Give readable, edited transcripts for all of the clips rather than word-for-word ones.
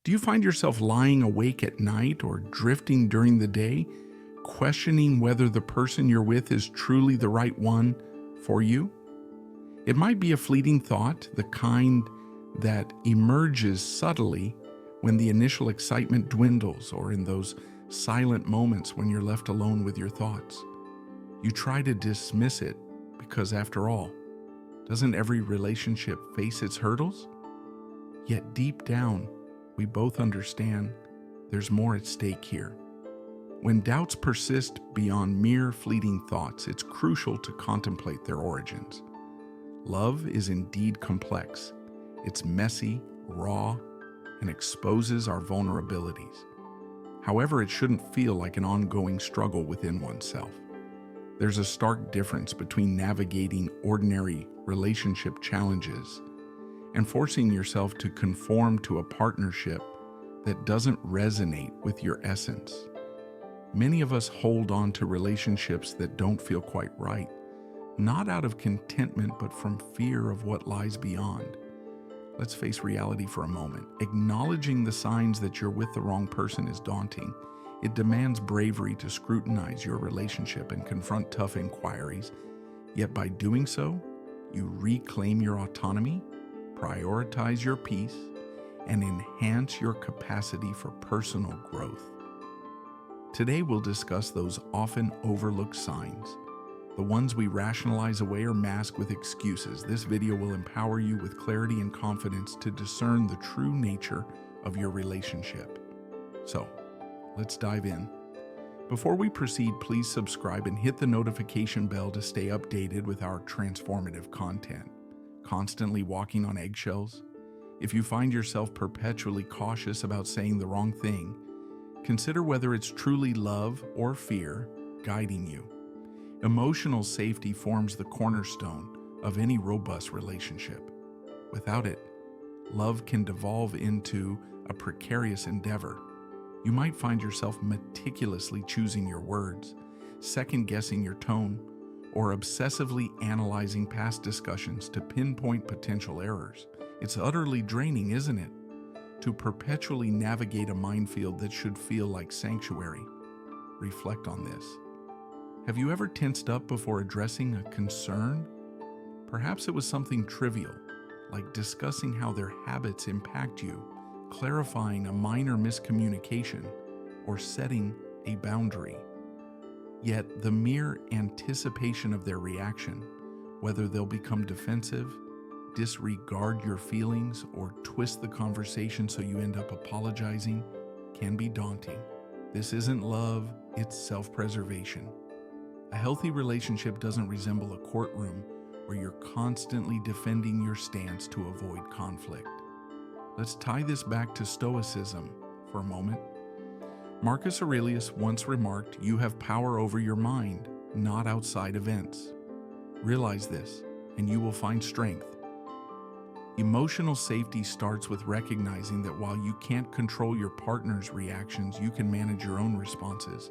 Do you find yourself lying awake at night or drifting during the day, questioning whether the person you're with is truly the right one for you? It might be a fleeting thought, the kind that emerges subtly when the initial excitement dwindles or in those silent moments when you're left alone with your thoughts. You try to dismiss it because, after all, doesn't every relationship face its hurdles? Yet deep down, we both understand there's more at stake here. When doubts persist beyond mere fleeting thoughts, it's crucial to contemplate their origins. Love is indeed complex. It's messy, raw, and exposes our vulnerabilities. However, it shouldn't feel like an ongoing struggle within oneself. There's a stark difference between navigating ordinary relationship challenges and forcing yourself to conform to a partnership that doesn't resonate with your essence. Many of us hold on to relationships that don't feel quite right, not out of contentment, but from fear of what lies beyond. Let's face reality for a moment. Acknowledging the signs that you're with the wrong person is daunting. It demands bravery to scrutinize your relationship and confront tough inquiries. Yet by doing so, you reclaim your autonomy, prioritize your peace, and enhance your capacity for personal growth. Today we'll discuss those often overlooked signs, the ones we rationalize away or mask with excuses. This video will empower you with clarity and confidence to discern the true nature of your relationship. So, let's dive in. Before we proceed, please subscribe and hit the notification bell to stay updated with our transformative content. Constantly walking on eggshells? If you find yourself perpetually cautious about saying the wrong thing, consider whether it's truly love or fear guiding you. Emotional safety forms the cornerstone of any robust relationship. Without it, love can devolve into a precarious endeavor. You might find yourself meticulously choosing your words, second-guessing your tone, or obsessively analyzing past discussions to pinpoint potential errors. It's utterly draining, isn't it? To perpetually navigate a minefield that should feel like sanctuary. Reflect on this. Have you ever tensed up before addressing a concern? Perhaps it was something trivial, like discussing how their habits impact you, clarifying a minor miscommunication, or setting a boundary. Yet the mere anticipation of their reaction, whether they'll become defensive, disregard your feelings, or twist the conversation so you end up apologizing, can be daunting. This isn't love, it's self-preservation. A healthy relationship doesn't resemble a courtroom where you're constantly defending your stance to avoid conflict. Let's tie this back to Stoicism for a moment. Marcus Aurelius once remarked, "You have power over your mind, not outside events." Realize this, and you will find strength. Emotional safety starts with recognizing that while you can't control your partner's reactions, you can manage your own responses.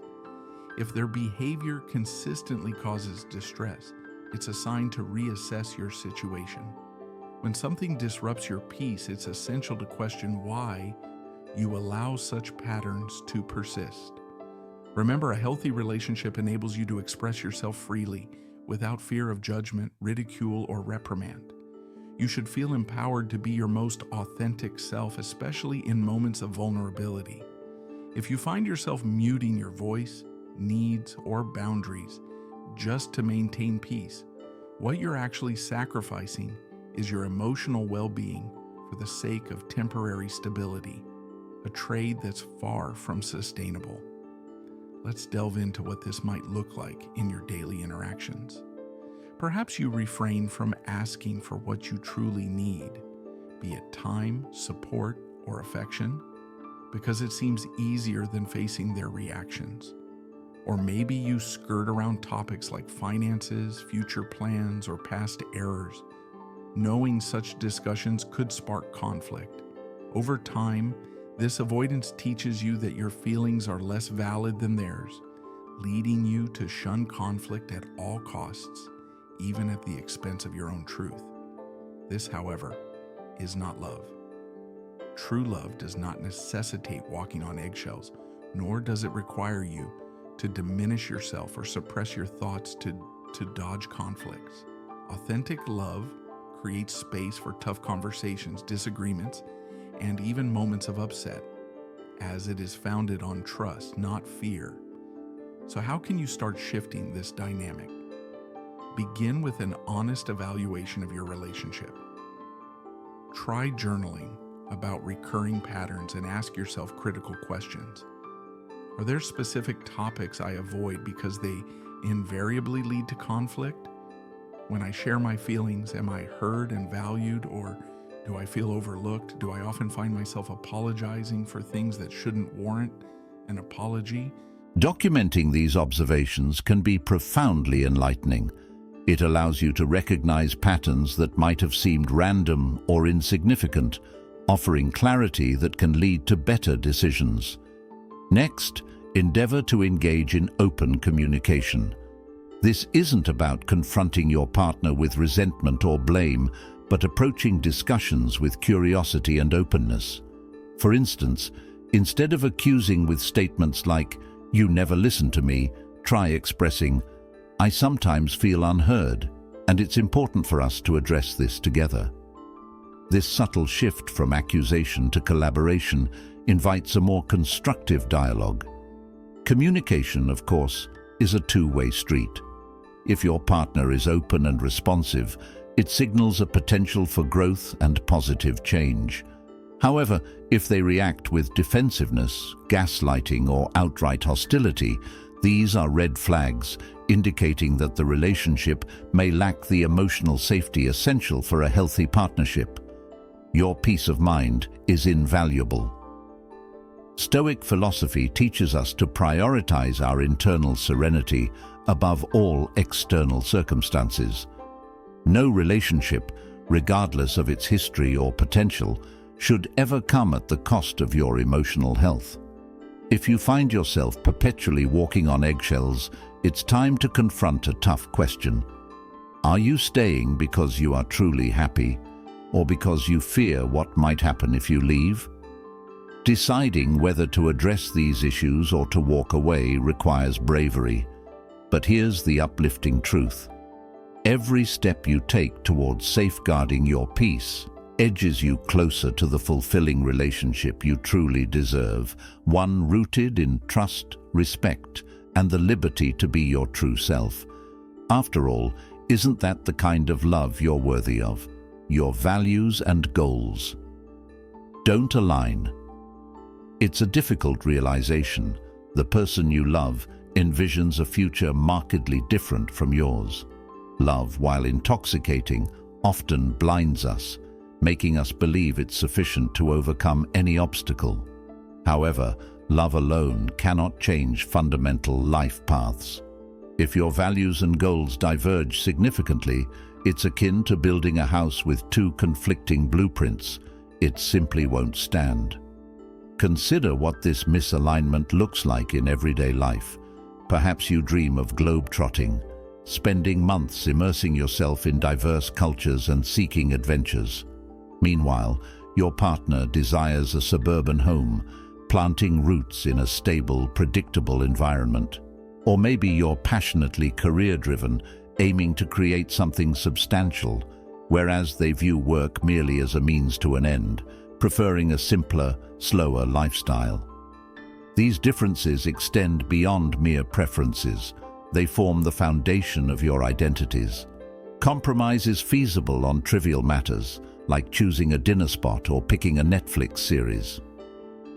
If their behavior consistently causes distress, it's a sign to reassess your situation. When something disrupts your peace, it's essential to question why you allow such patterns to persist. Remember, a healthy relationship enables you to express yourself freely without fear of judgment, ridicule, or reprimand. You should feel empowered to be your most authentic self, especially in moments of vulnerability. If you find yourself muting your voice, needs, or boundaries just to maintain peace, what you're actually sacrificing is your emotional well-being for the sake of temporary stability, a trade that's far from sustainable. Let's delve into what this might look like in your daily interactions. Perhaps you refrain from asking for what you truly need, be it time, support, or affection, because it seems easier than facing their reactions. Or maybe you skirt around topics like finances, future plans, or past errors, knowing such discussions could spark conflict. Over time, this avoidance teaches you that your feelings are less valid than theirs, leading you to shun conflict at all costs, even at the expense of your own truth. This, however, is not love. True love does not necessitate walking on eggshells, nor does it require you to diminish yourself or suppress your thoughts to dodge conflicts. Authentic love creates space for tough conversations, disagreements, and even moments of upset, as it is founded on trust, not fear. So how can you start shifting this dynamic? Begin with an honest evaluation of your relationship. Try journaling about recurring patterns and ask yourself critical questions. Are there specific topics I avoid because they invariably lead to conflict? When I share my feelings, am I heard and valued, or do I feel overlooked? Do I often find myself apologizing for things that shouldn't warrant an apology? Documenting these observations can be profoundly enlightening. It allows you to recognize patterns that might have seemed random or insignificant, offering clarity that can lead to better decisions. Next, endeavor to engage in open communication. This isn't about confronting your partner with resentment or blame, but approaching discussions with curiosity and openness. For instance, instead of accusing with statements like, "You never listen to me," try expressing, "I sometimes feel unheard, and it's important for us to address this together." This subtle shift from accusation to collaboration invites a more constructive dialogue. Communication, of course, is a two-way street. If your partner is open and responsive, it signals a potential for growth and positive change. However, if they react with defensiveness, gaslighting, or outright hostility, these are red flags indicating that the relationship may lack the emotional safety essential for a healthy partnership. Your peace of mind is invaluable. Stoic philosophy teaches us to prioritize our internal serenity above all external circumstances. No relationship, regardless of its history or potential, should ever come at the cost of your emotional health. If you find yourself perpetually walking on eggshells, it's time to confront a tough question. Are you staying because you are truly happy, or because you fear what might happen if you leave? Deciding whether to address these issues or to walk away requires bravery. But here's the uplifting truth. Every step you take towards safeguarding your peace edges you closer to the fulfilling relationship you truly deserve, one rooted in trust, respect, and the liberty to be your true self. After all, isn't that the kind of love you're worthy of? Your values and goals don't align. It's a difficult realization. The person you love envisions a future markedly different from yours. Love, while intoxicating, often blinds us, making us believe it's sufficient to overcome any obstacle. However, love alone cannot change fundamental life paths. If your values and goals diverge significantly, it's akin to building a house with two conflicting blueprints. It simply won't stand. Consider what this misalignment looks like in everyday life. Perhaps you dream of globe-trotting, spending months immersing yourself in diverse cultures and seeking adventures. Meanwhile, your partner desires a suburban home, planting roots in a stable, predictable environment. Or maybe you're passionately career-driven, aiming to create something substantial, whereas they view work merely as a means to an end, preferring a simpler, slower lifestyle. These differences extend beyond mere preferences. They form the foundation of your identities. Compromise is feasible on trivial matters, like choosing a dinner spot or picking a Netflix series.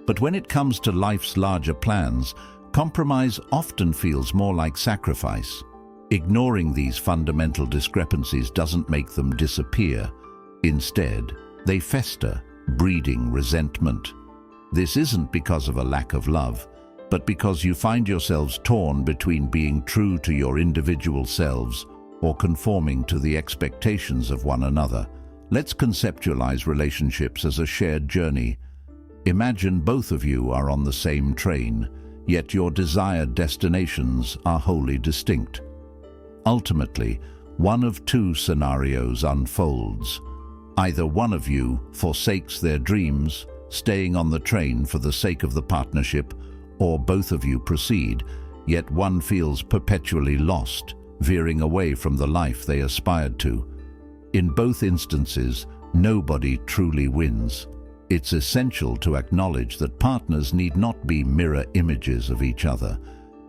But when it comes to life's larger plans, compromise often feels more like sacrifice. Ignoring these fundamental discrepancies doesn't make them disappear. Instead, they fester, breeding resentment. This isn't because of a lack of love, but because you find yourselves torn between being true to your individual selves or conforming to the expectations of one another. Let's conceptualize relationships as a shared journey. Imagine both of you are on the same train, yet your desired destinations are wholly distinct. Ultimately, one of two scenarios unfolds. Either one of you forsakes their dreams, staying on the train for the sake of the partnership, or both of you proceed, yet one feels perpetually lost, veering away from the life they aspired to. In both instances, nobody truly wins. It's essential to acknowledge that partners need not be mirror images of each other.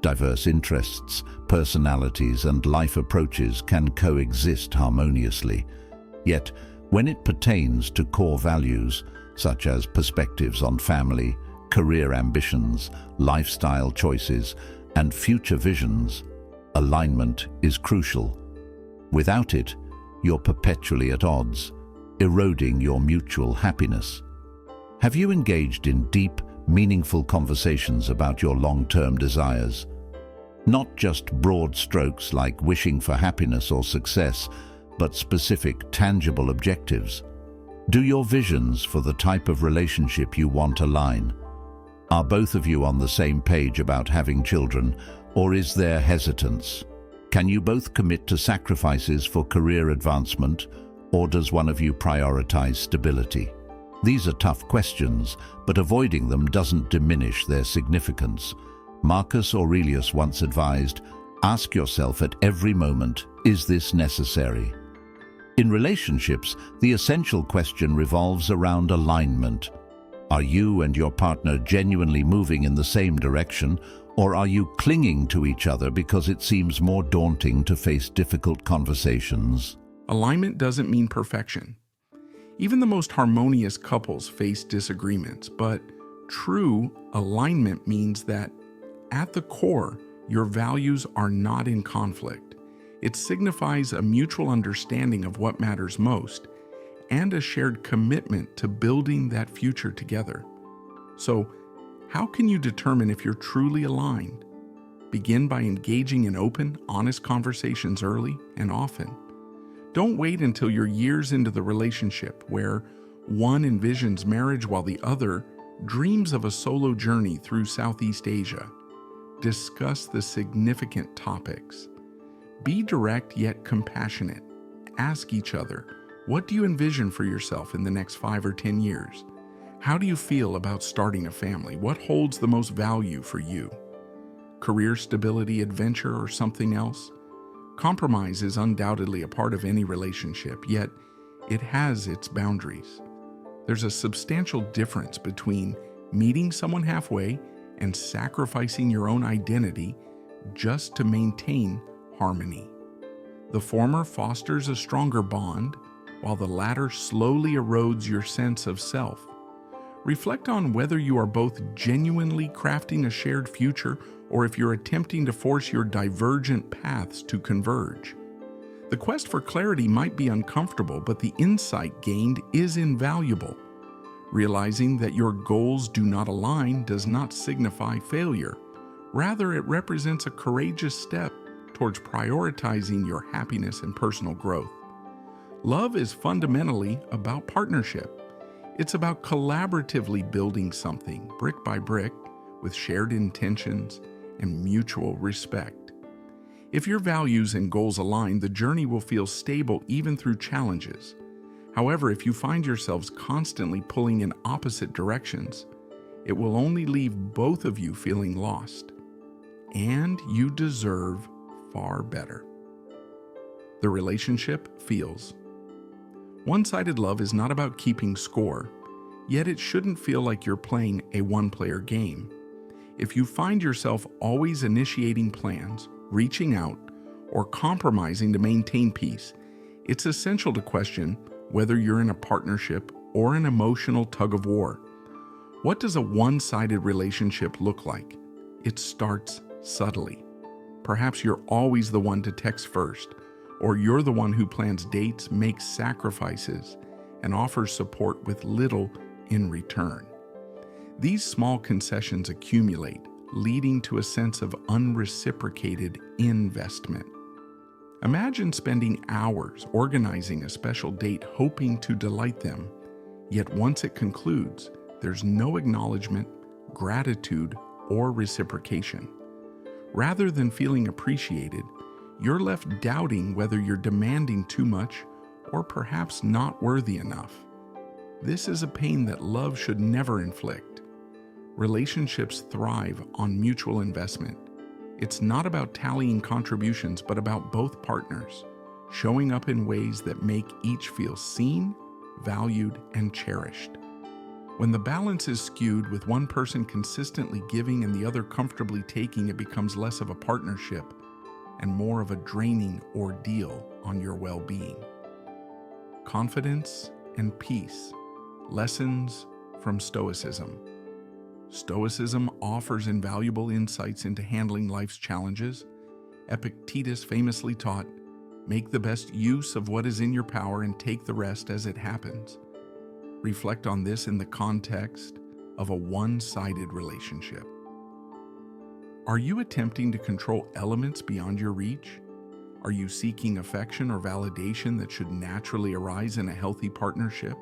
Diverse interests, personalities, and life approaches can coexist harmoniously. Yet, when it pertains to core values, such as perspectives on family, career ambitions, lifestyle choices, and future visions, alignment is crucial. Without it, you're perpetually at odds, eroding your mutual happiness. Have you engaged in deep, meaningful conversations about your long-term desires? Not just broad strokes like wishing for happiness or success, but specific, tangible objectives. Do your visions for the type of relationship you want align? Are both of you on the same page about having children, or is there hesitance? Can you both commit to sacrifices for career advancement, or does one of you prioritize stability? These are tough questions, but avoiding them doesn't diminish their significance. Marcus Aurelius once advised, ask yourself at every moment, is this necessary? In relationships, the essential question revolves around alignment. Are you and your partner genuinely moving in the same direction, or are you clinging to each other because it seems more daunting to face difficult conversations? Alignment doesn't mean perfection. Even the most harmonious couples face disagreements, but true alignment means that at the core, your values are not in conflict. It signifies a mutual understanding of what matters most and a shared commitment to building that future together. So, how can you determine if you're truly aligned? Begin by engaging in open, honest conversations early and often. Don't wait until you're years into the relationship where one envisions marriage while the other dreams of a solo journey through Southeast Asia. Discuss the significant topics. Be direct yet compassionate. Ask each other, what do you envision for yourself in the next 5 or 10 years? How do you feel about starting a family? What holds the most value for you? Career stability, adventure, or something else? Compromise is undoubtedly a part of any relationship, yet it has its boundaries. There's a substantial difference between meeting someone halfway and sacrificing your own identity just to maintain harmony. The former fosters a stronger bond, while the latter slowly erodes your sense of self. Reflect on whether you are both genuinely crafting a shared future or if you're attempting to force your divergent paths to converge. The quest for clarity might be uncomfortable, but the insight gained is invaluable. Realizing that your goals do not align does not signify failure. Rather, it represents a courageous step towards prioritizing your happiness and personal growth. Love is fundamentally about partnership. It's about collaboratively building something, brick by brick, with shared intentions and mutual respect. If your values and goals align, the journey will feel stable even through challenges. However, if you find yourselves constantly pulling in opposite directions, it will only leave both of you feeling lost. And you deserve far better. The relationship feels. One-sided love is not about keeping score, yet it shouldn't feel like you're playing a one-player game. If you find yourself always initiating plans, reaching out, or compromising to maintain peace, it's essential to question whether you're in a partnership or an emotional tug-of-war. What does a one-sided relationship look like? It starts subtly. Perhaps you're always the one to text first, or you're the one who plans dates, makes sacrifices, and offers support with little in return. These small concessions accumulate, leading to a sense of unreciprocated investment. Imagine spending hours organizing a special date hoping to delight them, yet once it concludes, there's no acknowledgement, gratitude, or reciprocation. Rather than feeling appreciated, you're left doubting whether you're demanding too much or perhaps not worthy enough. This is a pain that love should never inflict. Relationships thrive on mutual investment. It's not about tallying contributions, but about both partners showing up in ways that make each feel seen, valued, and cherished. When the balance is skewed with one person consistently giving and the other comfortably taking, it becomes less of a partnership and more of a draining ordeal on your well-being. Confidence and peace. Lessons from Stoicism. Stoicism offers invaluable insights into handling life's challenges. Epictetus famously taught, "Make the best use of what is in your power and take the rest as it happens." Reflect on this in the context of a one-sided relationship. Are you attempting to control elements beyond your reach? Are you seeking affection or validation that should naturally arise in a healthy partnership?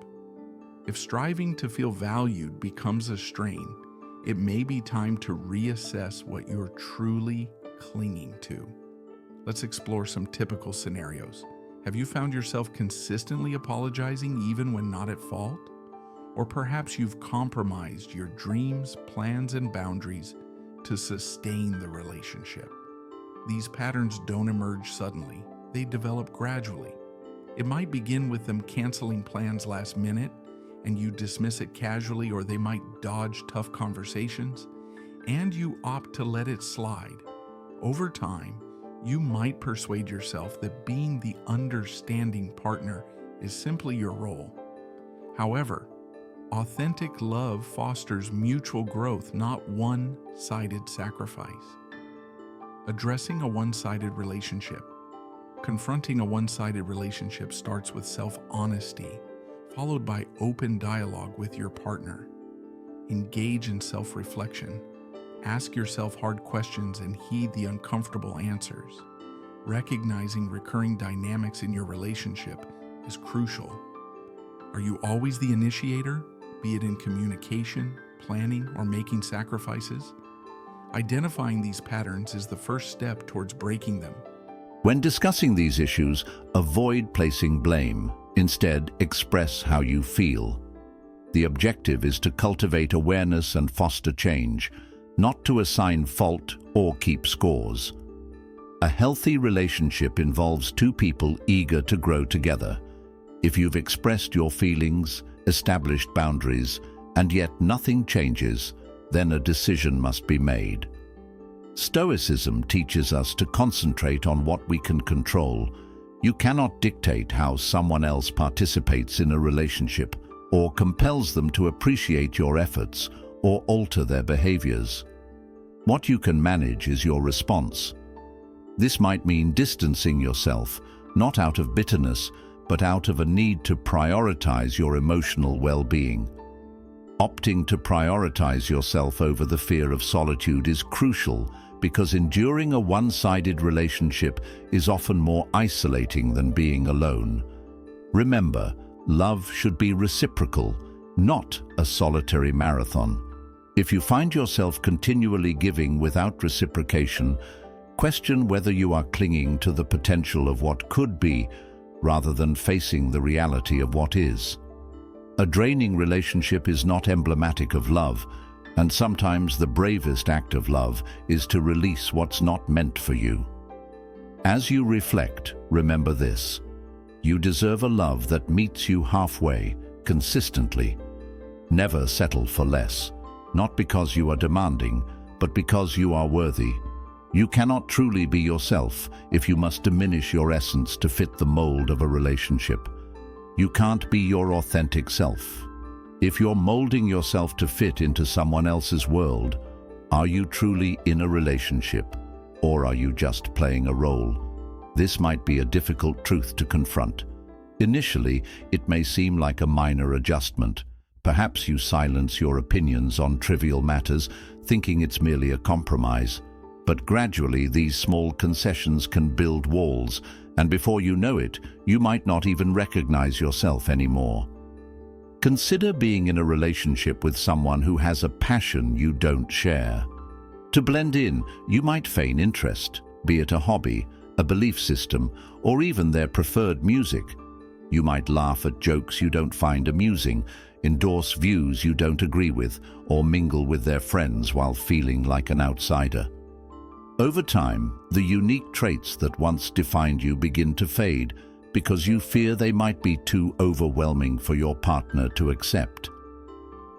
If striving to feel valued becomes a strain, it may be time to reassess what you're truly clinging to. Let's explore some typical scenarios. Have you found yourself consistently apologizing even when not at fault? Or perhaps you've compromised your dreams, plans, and boundaries to sustain the relationship. These patterns don't emerge suddenly. They develop gradually. It might begin with them canceling plans last minute, and you dismiss it casually, or they might dodge tough conversations, and you opt to let it slide. Over time, you might persuade yourself that being the understanding partner is simply your role. However, authentic love fosters mutual growth, not one-sided sacrifice. Addressing a one-sided relationship. Confronting a one-sided relationship starts with self-honesty, followed by open dialogue with your partner. Engage in self-reflection. Ask yourself hard questions and heed the uncomfortable answers. Recognizing recurring dynamics in your relationship is crucial. Are you always the initiator, be it in communication, planning, or making sacrifices? Identifying these patterns is the first step towards breaking them. When discussing these issues, avoid placing blame. Instead, express how you feel. The objective is to cultivate awareness and foster change, not to assign fault or keep scores. A healthy relationship involves two people eager to grow together. If you've expressed your feelings, established boundaries, and yet nothing changes, then a decision must be made. Stoicism teaches us to concentrate on what we can control. You cannot dictate how someone else participates in a relationship or compels them to appreciate your efforts or alter their behaviors. What you can manage is your response. This might mean distancing yourself, not out of bitterness, but out of a need to prioritize your emotional well-being. Opting to prioritize yourself over the fear of solitude is crucial because enduring a one-sided relationship is often more isolating than being alone. Remember, love should be reciprocal, not a solitary marathon. If you find yourself continually giving without reciprocation, question whether you are clinging to the potential of what could be rather than facing the reality of what is. A draining relationship is not emblematic of love, and sometimes the bravest act of love is to release what's not meant for you. As you reflect, remember this: you deserve a love that meets you halfway, consistently. Never settle for less, not because you are demanding, but because you are worthy. You cannot truly be yourself if you must diminish your essence to fit the mold of a relationship. You can't be your authentic self. If you're molding yourself to fit into someone else's world, are you truly in a relationship, or are you just playing a role? This might be a difficult truth to confront. Initially, it may seem like a minor adjustment. Perhaps you silence your opinions on trivial matters, thinking it's merely a compromise. But gradually, these small concessions can build walls, and before you know it, you might not even recognize yourself anymore. Consider being in a relationship with someone who has a passion you don't share. To blend in, you might feign interest, be it a hobby, a belief system, or even their preferred music. You might laugh at jokes you don't find amusing, endorse views you don't agree with, or mingle with their friends while feeling like an outsider. Over time, the unique traits that once defined you begin to fade because you fear they might be too overwhelming for your partner to accept.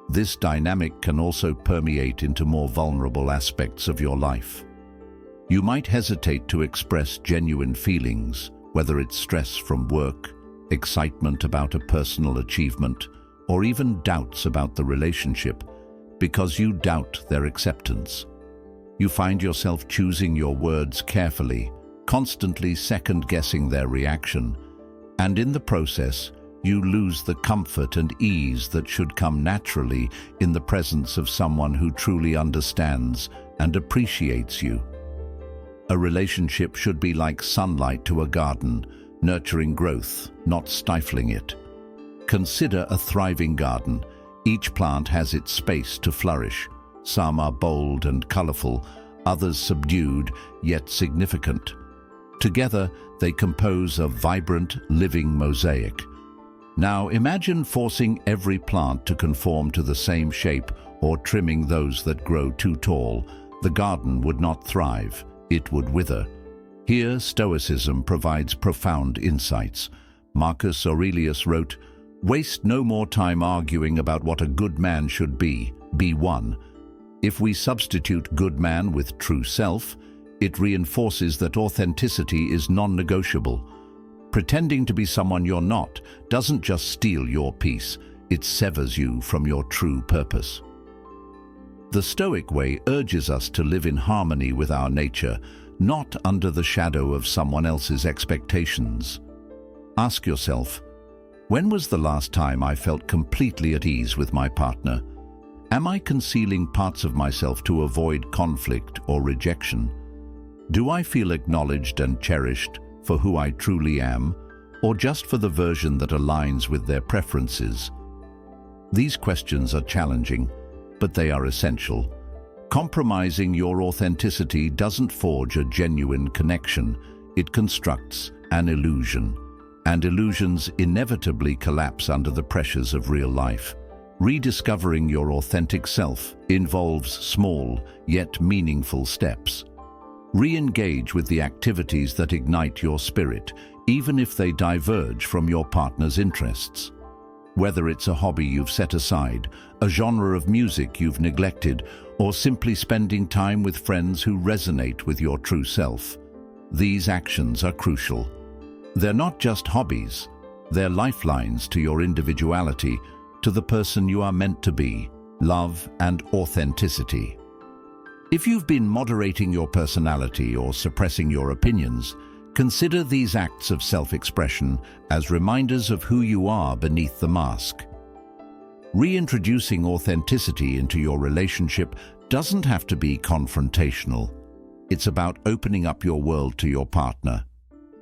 This dynamic can also permeate into more vulnerable aspects of your life. You might hesitate to express genuine feelings, whether it's stress from work, excitement about a personal achievement, or even doubts about the relationship, because you doubt their acceptance. You find yourself choosing your words carefully, constantly second-guessing their reaction, and in the process, you lose the comfort and ease that should come naturally in the presence of someone who truly understands and appreciates you. A relationship should be like sunlight to a garden, nurturing growth, not stifling it. Consider a thriving garden. Each plant has its space to flourish. Some are bold and colorful, others subdued yet significant. Together, they compose a vibrant, living mosaic. Now imagine forcing every plant to conform to the same shape or trimming those that grow too tall. The garden would not thrive, it would wither. Here, Stoicism provides profound insights. Marcus Aurelius wrote, "Waste no more time arguing about what a good man should be one." If we substitute good man with true self, it reinforces that authenticity is non-negotiable. Pretending to be someone you're not doesn't just steal your peace, it severs you from your true purpose. The Stoic way urges us to live in harmony with our nature, not under the shadow of someone else's expectations. Ask yourself, when was the last time I felt completely at ease with my partner? Am I concealing parts of myself to avoid conflict or rejection? Do I feel acknowledged and cherished for who I truly am, or just for the version that aligns with their preferences? These questions are challenging, but they are essential. Compromising your authenticity doesn't forge a genuine connection, it constructs an illusion. And illusions inevitably collapse under the pressures of real life. Rediscovering your authentic self involves small, yet meaningful steps. Re-engage with the activities that ignite your spirit, even if they diverge from your partner's interests. Whether it's a hobby you've set aside, a genre of music you've neglected, or simply spending time with friends who resonate with your true self, these actions are crucial. They're not just hobbies, they're lifelines to your individuality, to the person you are meant to be, love and authenticity. If you've been moderating your personality or suppressing your opinions, consider these acts of self-expression as reminders of who you are beneath the mask. Reintroducing authenticity into your relationship doesn't have to be confrontational. It's about opening up your world to your partner.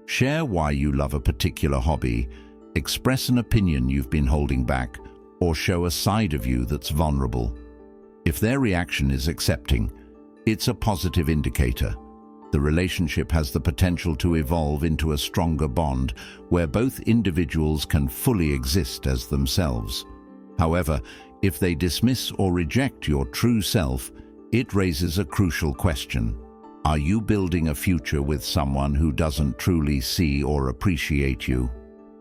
Share why you love a particular hobby, express an opinion you've been holding back, or show a side of you that's vulnerable. If their reaction is accepting, it's a positive indicator. The relationship has the potential to evolve into a stronger bond where both individuals can fully exist as themselves. However, if they dismiss or reject your true self, it raises a crucial question. Are you building a future with someone who doesn't truly see or appreciate you?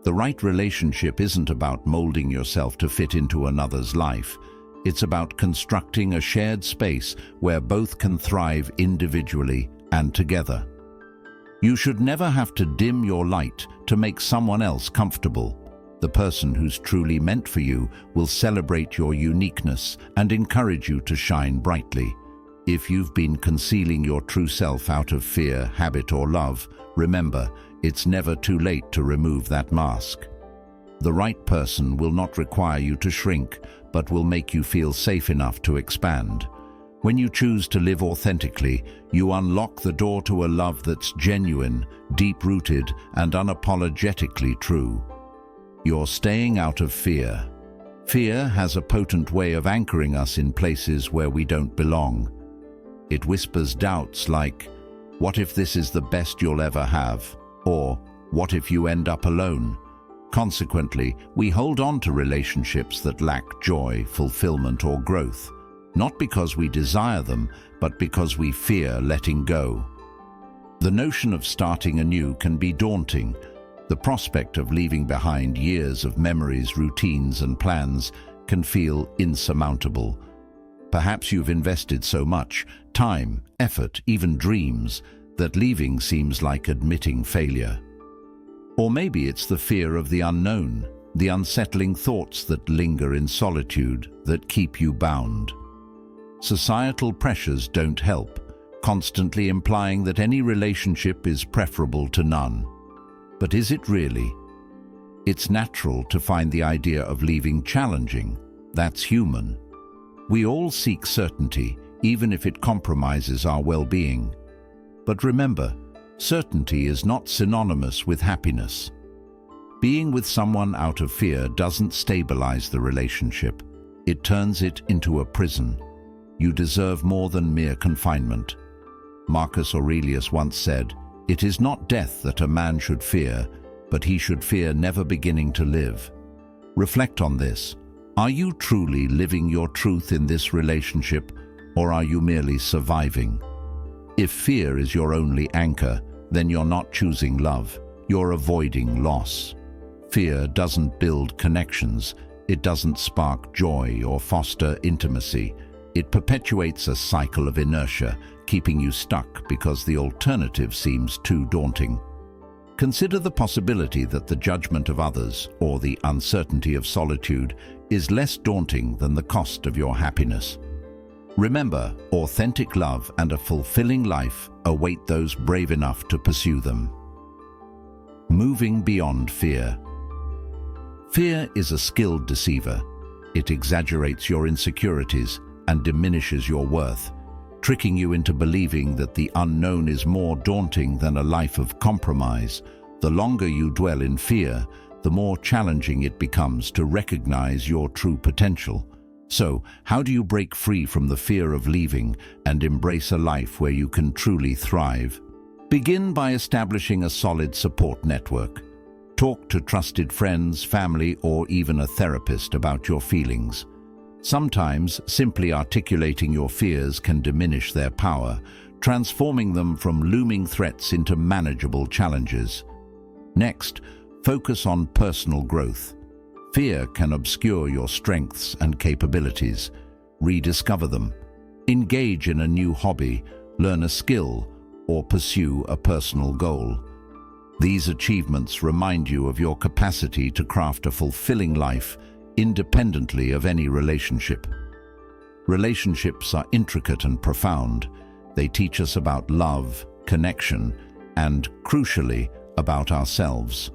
The right relationship isn't about molding yourself to fit into another's life. It's about constructing a shared space where both can thrive individually and together. You should never have to dim your light to make someone else comfortable. The person who's truly meant for you will celebrate your uniqueness and encourage you to shine brightly. If you've been concealing your true self out of fear, habit, or love, remember, it's never too late to remove that mask. The right person will not require you to shrink, but will make you feel safe enough to expand. When you choose to live authentically, you unlock the door to a love that's genuine, deep-rooted, and unapologetically true. You're staying out of fear. Fear has a potent way of anchoring us in places where we don't belong. It whispers doubts like, "What if this is the best you'll ever have?" Or, "What if you end up alone?" Consequently, we hold on to relationships that lack joy, fulfillment, or growth, not because we desire them, but because we fear letting go. The notion of starting anew can be daunting. The prospect of leaving behind years of memories, routines, and plans can feel insurmountable. Perhaps you've invested so much time, effort, even dreams, that leaving seems like admitting failure. Or maybe it's the fear of the unknown, the unsettling thoughts that linger in solitude that keep you bound. Societal pressures don't help, constantly implying that any relationship is preferable to none. But is it really? It's natural to find the idea of leaving challenging. That's human. We all seek certainty, even if it compromises our well-being. But remember, certainty is not synonymous with happiness. Being with someone out of fear doesn't stabilize the relationship. It turns it into a prison. You deserve more than mere confinement. Marcus Aurelius once said, "It is not death that a man should fear, but he should fear never beginning to live." Reflect on this. Are you truly living your truth in this relationship, or are you merely surviving? If fear is your only anchor, then you're not choosing love, you're avoiding loss. Fear doesn't build connections, it doesn't spark joy or foster intimacy. It perpetuates a cycle of inertia, keeping you stuck because the alternative seems too daunting. Consider the possibility that the judgment of others, or the uncertainty of solitude, is less daunting than the cost of your happiness. Remember, authentic love and a fulfilling life await those brave enough to pursue them. Moving beyond fear. Fear is a skilled deceiver. It exaggerates your insecurities and diminishes your worth, tricking you into believing that the unknown is more daunting than a life of compromise. The longer you dwell in fear, the more challenging it becomes to recognize your true potential. So, how do you break free from the fear of leaving and embrace a life where you can truly thrive? Begin by establishing a solid support network. Talk to trusted friends, family, or even a therapist about your feelings. Sometimes, simply articulating your fears can diminish their power, transforming them from looming threats into manageable challenges. Next, focus on personal growth. Fear can obscure your strengths and capabilities. Rediscover them. Engage in a new hobby, learn a skill, or pursue a personal goal. These achievements remind you of your capacity to craft a fulfilling life independently of any relationship. Relationships are intricate and profound. They teach us about love, connection, and, crucially, about ourselves.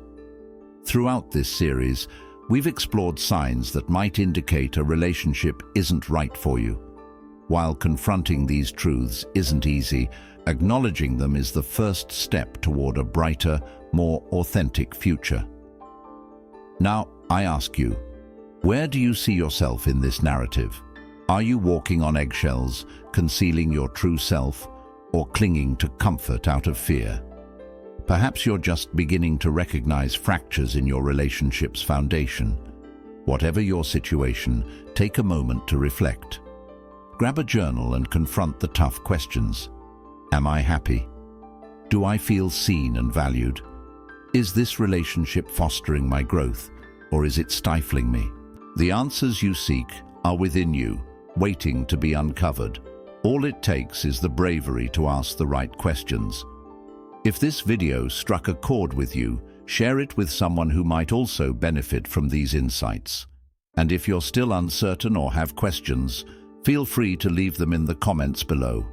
Throughout this series, we've explored signs that might indicate a relationship isn't right for you. While confronting these truths isn't easy, acknowledging them is the first step toward a brighter, more authentic future. Now, I ask you, where do you see yourself in this narrative? Are you walking on eggshells, concealing your true self, or clinging to comfort out of fear? Perhaps you're just beginning to recognize fractures in your relationship's foundation. Whatever your situation, take a moment to reflect. Grab a journal and confront the tough questions. Am I happy? Do I feel seen and valued? Is this relationship fostering my growth, or is it stifling me? The answers you seek are within you, waiting to be uncovered. All it takes is the bravery to ask the right questions. If this video struck a chord with you, share it with someone who might also benefit from these insights. And if you're still uncertain or have questions, feel free to leave them in the comments below.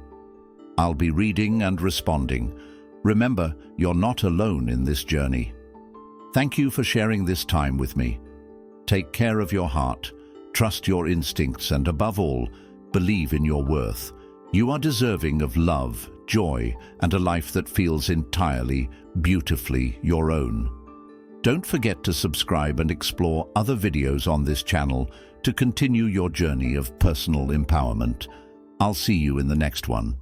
I'll be reading and responding. Remember, you're not alone in this journey. Thank you for sharing this time with me. Take care of your heart, trust your instincts, and above all, believe in your worth. You are deserving of love, joy, and a life that feels entirely, beautifully your own. Don't forget to subscribe and explore other videos on this channel to continue your journey of personal empowerment. I'll see you in the next one.